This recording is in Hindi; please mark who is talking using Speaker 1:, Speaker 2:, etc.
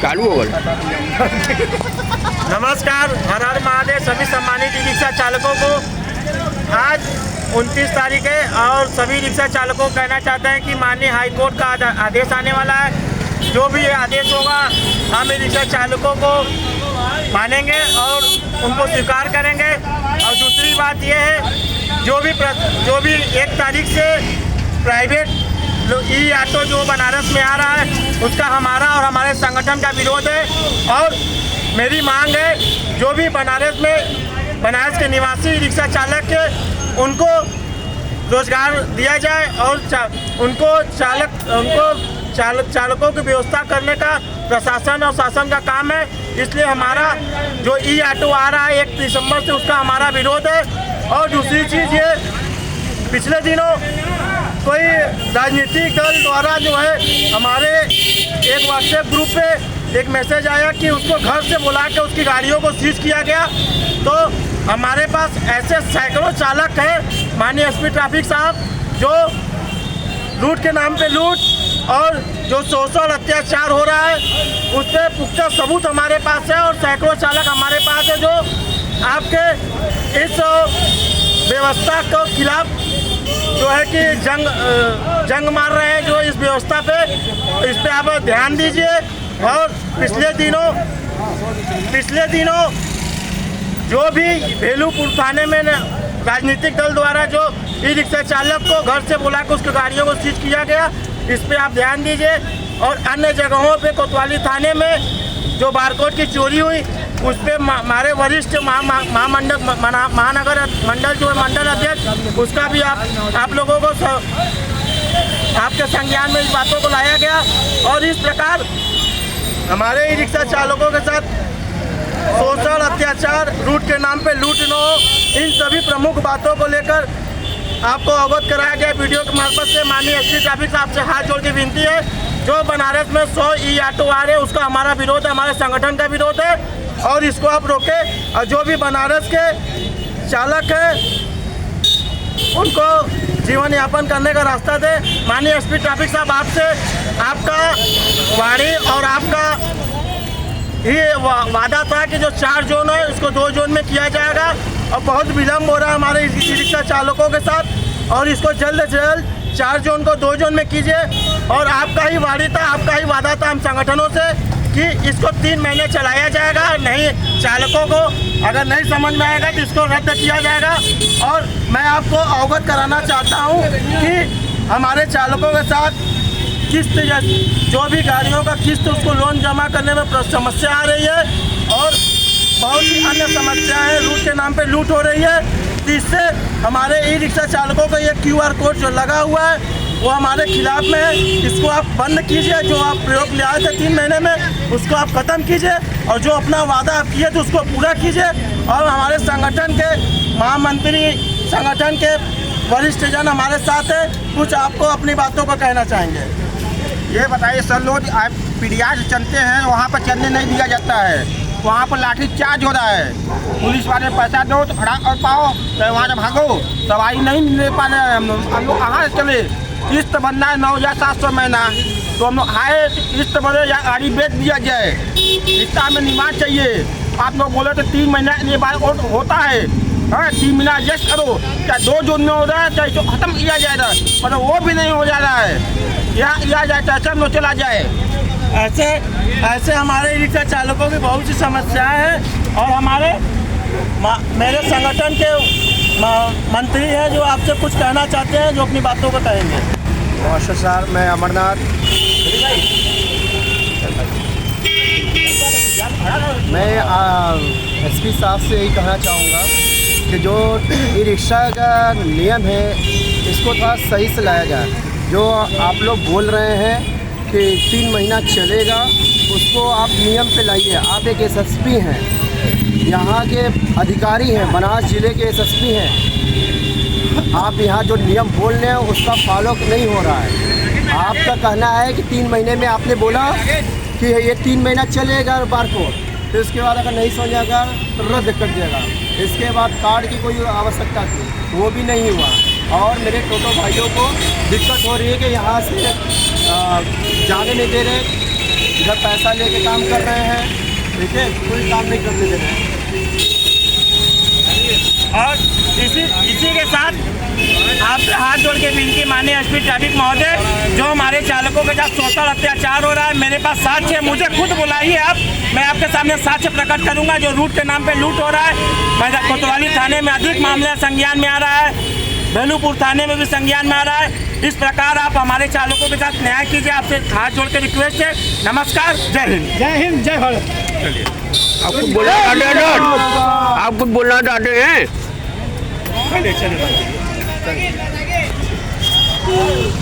Speaker 1: चालू हो गए।
Speaker 2: नमस्कार, हर हर महादेव सभी सम्मानित ई रिक्शा चालकों को। आज 29 तारीख है और सभी रिक्शा चालकों को कहना चाहते हैं कि माननीय हाई कोर्ट का आदेश आने वाला है। जो भी ये आदेश होगा हम ई रिक्शा चालकों को मानेंगे और उनको स्वीकार करेंगे। और दूसरी बात यह है, जो भी 1 तारीख से प्राइवेट ई ऑटो जो बनारस में आ रहा है उसका हमारा और हमारे संगठन का विरोध है। और मेरी मांग है, जो भी बनारस के निवासी रिक्शा चालक के उनको रोजगार दिया जाए और चालकों की व्यवस्था करने का प्रशासन और शासन का काम है। इसलिए हमारा जो ई ऑटो आ रहा है 1 दिसंबर से, उसका हमारा विरोध है। और दूसरी चीज़ ये, पिछले दिनों कोई राजनीतिक दल द्वारा जो है हमारे एक व्हाट्सएप ग्रुप पे एक मैसेज आया कि उसको घर से बुला के उसकी गाड़ियों को सीज किया गया। तो हमारे पास ऐसे सैकड़ों चालक हैं माननीय एसपी ट्रैफिक साहब, जो लूट के नाम पे लूट और जो सोशल अत्याचार हो रहा है उस पर पुख्ता सबूत हमारे पास है। और सैकड़ों चालक हमारे पास है जो आपके इस व्यवस्था के खिलाफ जो है कि जंग मार रहे हैं, जो इस व्यवस्था पे, इस पे आप ध्यान दीजिए। और पिछले दिनों जो भी भेलूपुर थाने में राजनीतिक दल द्वारा जो ई रिक्शा चालक को घर से बुला कर उसकी गाड़ियों को सीज किया गया, इस पे आप ध्यान दीजिए। और अन्य जगहों पे कोतवाली थाने में जो बारकोड की चोरी हुई उस पर हमारे वरिष्ठ महानगर मंडल जो है मंडल अध्यक्ष, उसका भी आप लोगों को आपके संज्ञान में इस बातों को लाया गया। और इस प्रकार हमारे ई रिक्शा चालकों के साथ सोशल अत्याचार, रूट के नाम पे लूट न हो, इन सभी प्रमुख बातों को लेकर आपको अवगत कराया गया। वीडियो के मार्फत से माननीय एसपी ट्रैफिक साहब से हाथ जोड़ के विनती है, जो बनारस में 100 ई ऑटो आ रहे हैं उसका हमारा विरोध है, हमारे संगठन का विरोध है। और इसको आप रोकें और जो भी बनारस के चालक हैं उनको जीवन यापन करने का रास्ता दें। माननीय एसपी ट्रैफिक साहब, आपसे आपका वाणी और आपका ये वादा था कि जो 4 जोन है उसको 2 जोन में किया जाएगा। और बहुत विलम्ब हो रहा है हमारे ई रिक्शा चालकों के साथ, और इसको जल्द से जल्द 4 जोन को 2 जोन में कीजिए। और आपका ही वाणी था, आपका ही वादा था हम संगठनों से कि इसको 3 महीने चलाया जाएगा। नहीं, चालकों को अगर नहीं समझ में आएगा तो इसको रद्द किया जाएगा। और मैं आपको अवगत कराना चाहता हूँ कि हमारे चालकों के साथ किस्त, जो भी गाड़ियों का किस्त उसको लोन जमा करने में समस्या आ रही है और बहुत ही अन्य समस्याएं, रूट के नाम पे लूट हो रही है। इससे हमारे ई रिक्शा चालकों का ये QR कोड जो लगा हुआ है वो हमारे खिलाफ में है। इसको आप बंद कीजिए, जो आप प्रयोग ले आए थे 3 महीने में उसको आप ख़त्म कीजिए, और जो अपना वादा आप किए थे उसको पूरा कीजिए। और हमारे संगठन के महामंत्री, संगठन के वरिष्ठ जन हमारे साथ है, कुछ आपको अपनी बातों को कहना चाहेंगे।
Speaker 1: ये बताइए सर, लोग आप पीड़िया से चलते हैं, वहाँ पर चलने नहीं दिया जाता है, वहाँ पर लाठी चार्ज हो रहा है। पुलिस वाले पैसा दो तो खड़ा कर पाओ, तो वहाँ से भागो, सवारी नहीं ले पा रहे हैं। हम लोग कहाँ से चले, किस्त बनना है 9,700 महीना, तो हम लोग आए किस्त बने या गाड़ी बेच दिया जाए, किस्ता में निवास चाहिए। आप लोग बोले तो 3 महीना ये बात होता है, 3 महीना एडजस्ट करो, क्या 2 जोन में हो रहा है, चाहे इसको ख़त्म किया जाएगा, मतलब वो भी नहीं हो जा रहा है। यहाँ किया जाए चाहे हम लोग चला जाए।
Speaker 2: ऐसे हमारे रिक्शा चालकों की बहुत सी समस्याएं हैं। और मेरे संगठन के मंत्री हैं जो आपसे कुछ कहना चाहते हैं, जो अपनी बातों को कहेंगे।
Speaker 3: नमस्कार सर, मैं अमरनाथ। मैं एसपी साहब से यही कहना चाहूँगा कि जो ई रिक्शा का नियम है इसको थोड़ा सही से लाया जाए। जो आप लोग बोल रहे हैं कि 3 महीना चलेगा, उसको आप नियम पे लाइए। आप एक एसएसपी हैं, यहाँ के अधिकारी हैं, बनारस ज़िले के एसएसपी हैं। आप यहाँ जो नियम बोल रहे हैं उसका फॉलो नहीं हो रहा है। आपका कहना है कि 3 महीने में आपने बोला कि ये 3 महीना चलेगा बारकोड, फिर उसके बाद अगर नहीं समझेगा तो रद्द कर देगा। इसके बाद कार्ड की कोई आवश्यकता थी, वो भी नहीं हुआ। और मेरे टोटो भाइयों को दिक्कत हो रही है कि यहाँ से जाने नहीं दे रहे, इधर पैसा लेके काम कर रहे हैं, ठीक है, कोई काम नहीं करने दे रहे हैं।
Speaker 2: और इसी के साथ आपसे हाथ जोड़ के विनती माननीय एसपी ट्रैफिक महोदय, जो हमारे चालकों के साथ शोषण अत्याचार हो रहा है, मेरे पास साक्ष्य है, मुझे खुद बुलाइए आप, मैं आपके सामने साक्ष्य प्रकट करूंगा। जो रूट के नाम पे लूट हो रहा है, कोतवाली थाने में अधिक मामले संज्ञान में आ रहा है, बेलूपुर थाने में भी संज्ञान में आ रहा है। इस प्रकार आप हमारे चालकों के साथ न्याय कीजिए, आपसे हाथ जोड़ के रिक्वेस्ट है। नमस्कार, जय हिंद।
Speaker 4: जय हिंद, जय भारत।
Speaker 5: आप कुछ बोलना चाहते हैं सर? आप कुछ बोलना चाहते हैं?